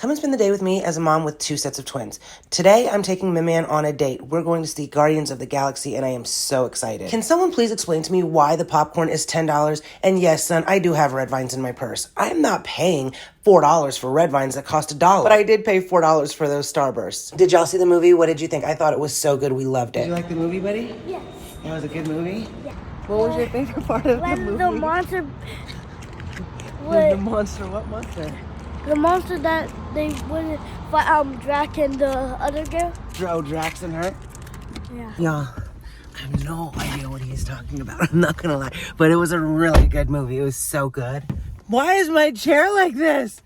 Come and spend the day with me as a mom with 2 sets of twins. Today, I'm taking my man on a date. We're going to see Guardians of the Galaxy, and I am so excited. Can someone please explain to me why the popcorn is $10? And yes, son, I do have red vines in my purse. I am not paying $4 for red vines that cost $1. But I did pay $4 for those Starbursts. Did y'all see the movie? What did you think? I thought it was so good. We loved it. Did you like the movie, buddy? Yes. It was a good movie? Yeah. What was your favorite part of the movie? When the monster... The monster, what monster? The monster that they would fight, Drac and the other girl. Drax and her? Yeah. Y'all, I have no idea what he's talking about. I'm not gonna lie. But it was a really good movie. It was so good. Why is my chair like this?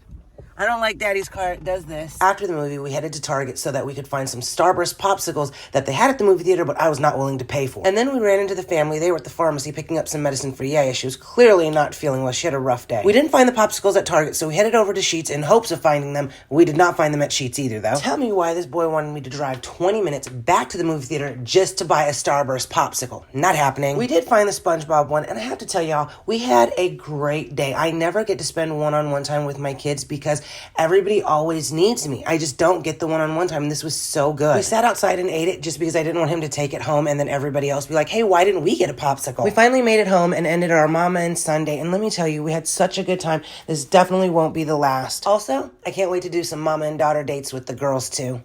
I don't like Daddy's car. It does this. After the movie, we headed to Target so that we could find some Starburst popsicles that they had at the movie theater, but I was not willing to pay for. And then we ran into the family. They were at the pharmacy picking up some medicine for Yaya. She was clearly not feeling well. She had a rough day. We didn't find the popsicles at Target, so we headed over to Sheetz in hopes of finding them. We did not find them at Sheetz either, though. Tell me why this boy wanted me to drive 20 minutes back to the movie theater just to buy a Starburst popsicle. Not happening. We did find the SpongeBob one, and I have to tell y'all, we had a great day. I never get to spend one-on-one time with my kids because everybody always needs me. I just don't get the one-on-one time, and this was so good. We sat outside and ate it just because I didn't want him to take it home and then everybody else be like, hey, why didn't we get a popsicle? We finally made it home and ended our Mama and Sunday, and let me tell you, we had such a good time. This definitely won't be the last. Also, I can't wait to do some mama and daughter dates with the girls too.